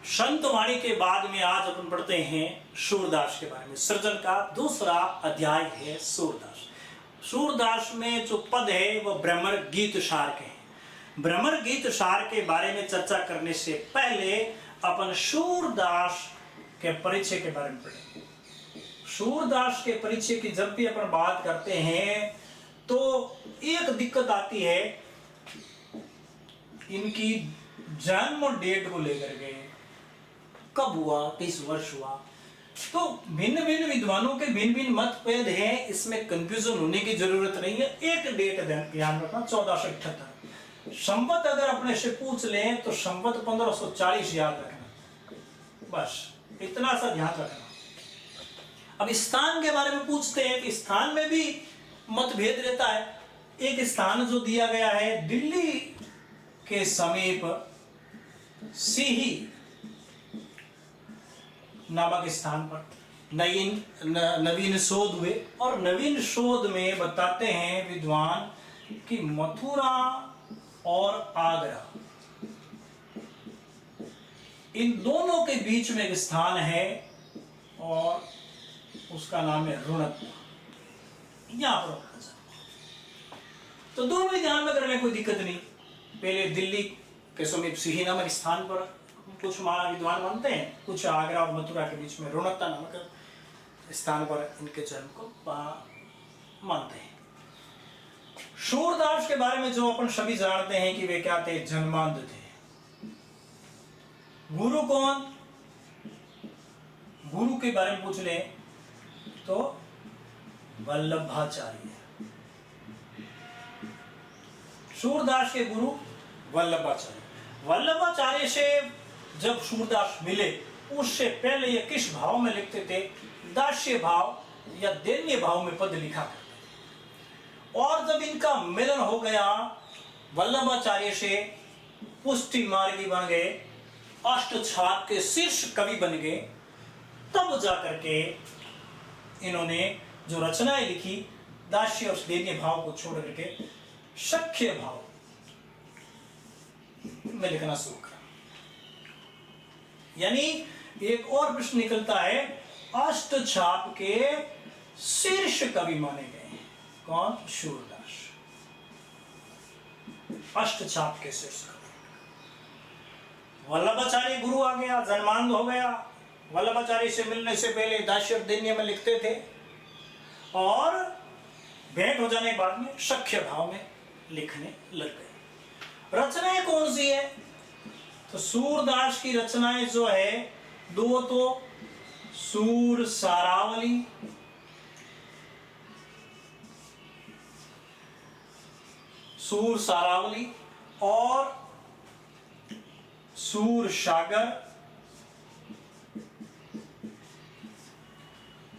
संत वाणी के बाद में आज अपन पढ़ते हैं सूरदास के बारे में। सृजन का दूसरा अध्याय है सूरदास। सूरदास में जो पद है वह भ्रमर गीत सार के हैं। भ्रमर गीत सार के बारे में चर्चा करने से पहले अपन सूरदास के परिचय के बारे में पढ़ेंगे। सूरदास के परिचय की जब भी अपन बात करते हैं तो एक दिक्कत आती है, इनकी जन्म डेट को लेकर के, कब हुआ, किस वर्ष हुआ। तो भिन्न भिन्न विद्वानों के भिन्न भिन्न मतभेद हैं, इसमें कंफ्यूजन होने की जरूरत नहीं है। एक डेट ध्यान रखना, 1478। संवत अगर अपने से पूछ लें तो संवत 1540 याद रखना, बस इतना सा ध्यान रखना। अब स्थान के बारे में पूछते हैं कि स्थान में भी मतभेद रहता है। एक स्थान जो दिया गया है दिल्ली के समीप सीही नामक स्थान पर नवीन शोध हुए, और नवीन शोध में बताते हैं विद्वान कि मथुरा और आगरा इन दोनों के बीच में एक स्थान है और उसका नाम है रुणक। यहां पर तो दोनों ही ध्यान में करने कोई दिक्कत नहीं। पहले दिल्ली के समीप सिही नामक स्थान पर कुछ विद्वान मानते हैं, कुछ आगरा और मथुरा के बीच में रुणकता नामक स्थान पर इनके जन्म को मानते हैं। सूरदास के बारे में जो अपन सभी जानते हैं कि वे क्या थे, जन्मांध थे। गुरु कौन, गुरु के बारे में पूछ ले तो वल्लभाचार्य। सूरदास के गुरु वल्लभाचार्य। वल्लभाचार्य से जब सूरदास मिले उससे पहले ये किस भाव में लिखते थे, दास्य भाव या दैन्य भाव में पद लिखा करते थे। और जब इनका मिलन हो गया, वल्लभाचार्य से पुष्टि मार्गी बन गए, अष्टछाप के शीर्ष कवि बन गए, तब जाकर के इन्होंने जो रचनाएं लिखी दास्य और दैन्य भाव को छोड़ करके सख्य भाव में लिखना शुरू करा। यानी एक और प्रश्न निकलता है, अष्टछाप के शीर्ष कवि माने गए हैं कौन, सूरदास। अष्टछाप के शीर्ष कवि। वल्लभाचार्य गुरु आ गया, जन्मांध हो गया। वल्लभाचार्य से मिलने से पहले दास्य और दैन्य में लिखते थे और भेंट हो जाने के बाद में सख्य भाव में लिखने लग गए। रचनाएं कौन सी है, तो सूरदास की रचनाएं जो है दो, तो सूर सारावली, सूर सारावली और सूर सागर,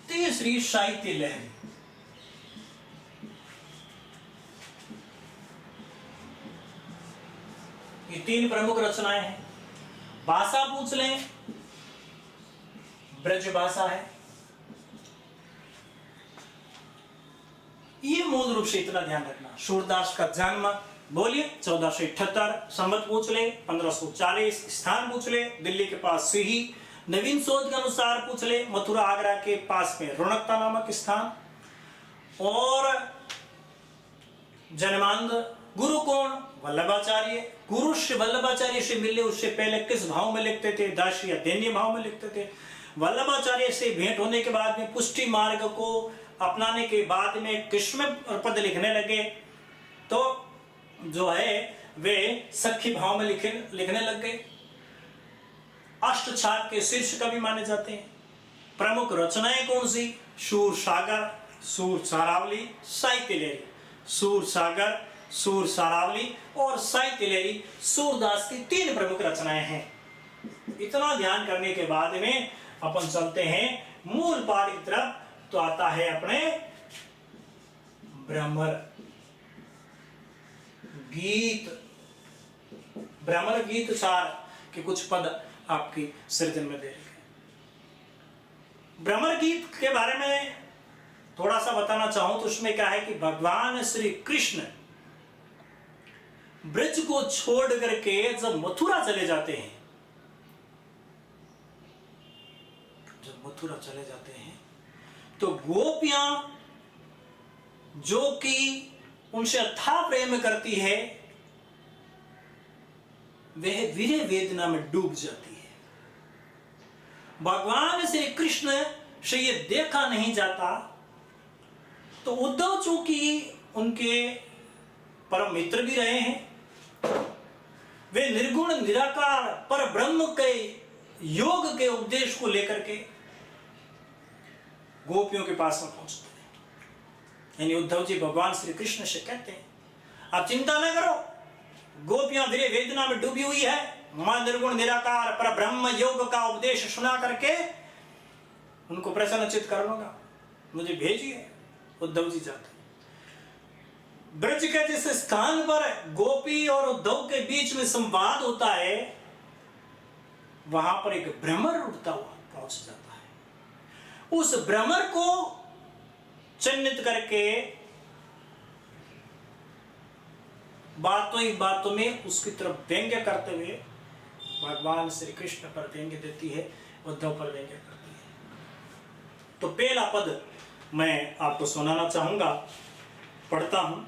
तीसरी साहित्य लहरी। ये तीन प्रमुख रचनाएं हैं। भाषा पूछ लें, ब्रज भाषा है। ये मूल रूप से इतना ध्यान रखना। सूरदास का जन्म बोलिए 1478, संवत पूछ ले 1540, स्थान पूछ ले दिल्ली के पास सिही, नवीन शोध के अनुसार पूछ ले मथुरा आगरा के पास में रुणकता नामक स्थान, और जन्मांध। गुरु कौन, वल्लभाचार्य। गुरु से वल्लभाचार्य से मिले उससे पहले किस भाव में लिखते थे, दास्य या दैन्य भाव में लिखते थे। वल्लभाचार्य से भेंट होने के बाद में पुष्टि मार्ग को अपनाने के बाद में किस्म पद लिखने लगे, तो जो है वे सख्य भाव में लिखने लग गए। अष्टछाप के शीर्ष कवि माने जाते हैं। प्रमुख रचनाएं कौन सी, सूर सागर, सूर सारावली, साहित्य लहरी। सूर सागर, सूर सारावली और साहित्य लहरी सूरदास की तीन प्रमुख रचनाएं हैं। इतना ध्यान करने के बाद में अपन चलते हैं मूल पाठ की तरफ। तो आता है अपने भ्रमर गीत। भ्रमर गीत सार के कुछ पद आपकी सृजन में दे रखे। भ्रमर गीत के बारे में थोड़ा सा बताना चाहूं तो उसमें क्या है कि भगवान श्री कृष्ण ब्रज को छोड़ करके जब मथुरा चले जाते हैं मथुरा चले जाते हैं तो गोपियां जो कि उनसे अथाह प्रेम करती है वह वीर्य वेदना में डूब जाती है। भगवान श्री कृष्ण से ये देखा नहीं जाता तो उद्धव चूंकि उनके परम मित्र भी रहे हैं, वे निर्गुण निराकार पर ब्रह्म के योग के उपदेश को लेकर के गोपियों के पास में पहुंचते हैं। यानी उद्धव जी भगवान श्री कृष्ण से कहते हैं आप चिंता न करो, गोपियां वीर्य वेदना में डूबी हुई है, मैं निर्गुण निराकार पर ब्रह्म योग का उपदेश सुना करके उनको प्रसन्नचित कर लूंगा, मुझे भेजिए। उद्धव जी जाते ब्रज के जिस स्थान पर गोपी और उद्धव के बीच में संवाद होता है वहां पर एक भ्रमर उड़ता हुआ पहुंच जाता है। उस भ्रमर को चिन्हित करके बातों ही बातों में उसकी तरफ व्यंग्य करते हुए भगवान श्री कृष्ण पर व्यंग्य देती है, उद्धव पर व्यंग्य करती है। तो पहला पद मैं आपको सुनाना चाहूंगा, पढ़ता हूं।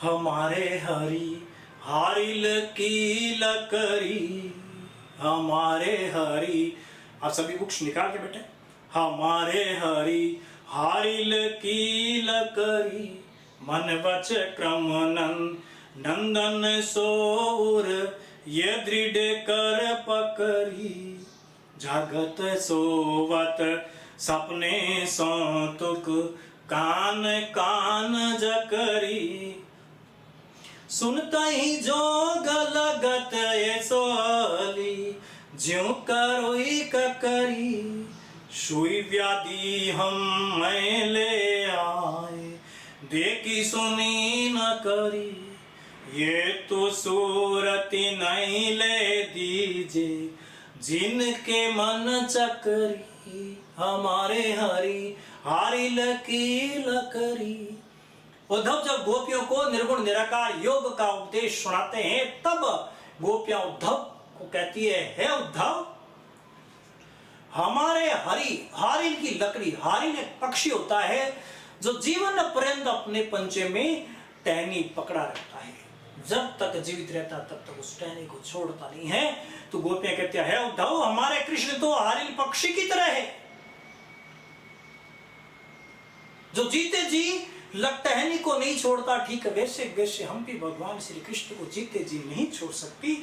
हमारे हरि हारिल की लकड़ी, हमारे हरि, आप सभी बुक्स निकाल के बैठे। हमारे हरि हारिल की लकड़ी, मन बच क्रम नंदन सोर, ये दृढ़ कर पकड़ी, जगत सोवत सपने सौतुक, कान कान जकरी, सुनता ही जोग लगत ये सोली, ज्यों करोई ककरी, सुई व्याधि हम मैं ले आए, देखी सुनी न करी, ये तो सूरति नहीं ले दीजे, जिनके मन चकरी, हमारे हरि हारिल की लकड़ी। उद्धव जब गोपियों को निर्गुण निराकार योग का उपदेश सुनाते हैं तब गोपियां उद्धव को कहती है, हे उद्धव, हमारे हरि, हारिल की लकड़ी, हारिल एक पक्षी होता है जो जीवन पर्यंत अपने पंजे में टहनी पकड़ा रहता है, जब तक जीवित रहता तब तक उस टहनी को छोड़ता नहीं है। तो गोपियां कहती है, हे उद्धव, हमारे कृष्ण तो हारिल पक्षी की तरह है जो जीते जी टहनी को नहीं छोड़ता। ठीक है, वैसे वैसे हम भी भगवान श्री कृष्ण को जीते जी नहीं छोड़ सकती,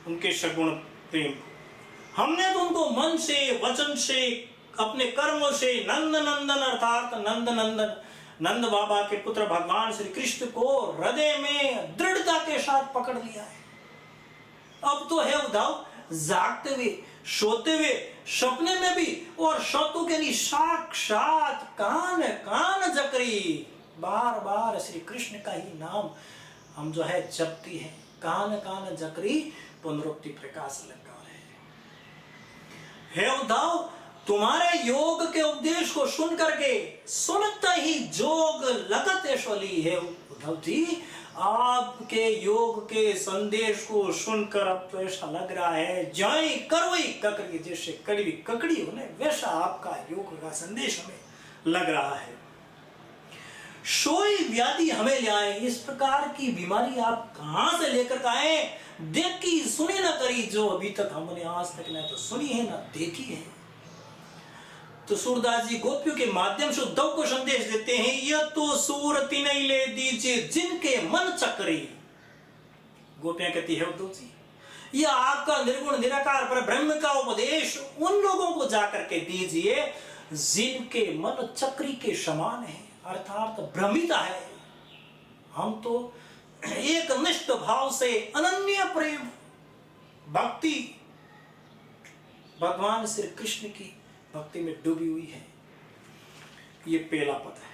उनके सगुण प्रेम को। हमने तो उनको मन से, वचन से, अपने कर्मों से नंद नंदन अर्थात नंद नंदन, नंद बाबा के पुत्र भगवान श्री कृष्ण को हृदय में दृढ़ता के साथ पकड़ लिया है। अब तो है उद्धव, जागते हुए, सोते हुए, सपने में भी और सतु के लिए साक्षात कान कान जकरी, बार बार श्री कृष्ण का ही नाम हम जो है जपती है। कान कान जकरी पुनरुक्ति प्रकाश लगा है उद्धव, तुम्हारे योग के उपदेश को सुन करके सुनता ही जोग लगत ऐसोली है उद्धव जी, आपके योग के संदेश को सुनकर अब तो ऐसा लग रहा है जाई करोई ककड़ी, जैसे कड़वी ककड़ी हो ना वैसा आपका योग का संदेश हमें लग रहा है। सोई व्याधि हमें ले आए, इस प्रकार की बीमारी आप कहां से लेकर आए, देखी सुनी ना करी जो अभी तक हमने आज तक न तो सुनी है ना देखी है। तो सूरदास जी गोपियों के माध्यम से उद्धव को संदेश देते हैं, यह तो सूरति नहीं ले दीजिए जिनके मन चक्री। गोपियां कहती है उद्धव जी, यह आपका निर्गुण निराकार पर ब्रह्म का उपदेश उन लोगों को जाकर के दीजिए जिनके मन चक्री के समान है, अर्थात भ्रमिता है। हम तो एक निष्ठ भाव से अनन्य प्रेम भक्ति भगवान श्री कृष्ण की भक्ति में डूबी हुई है। ये पहला पद है।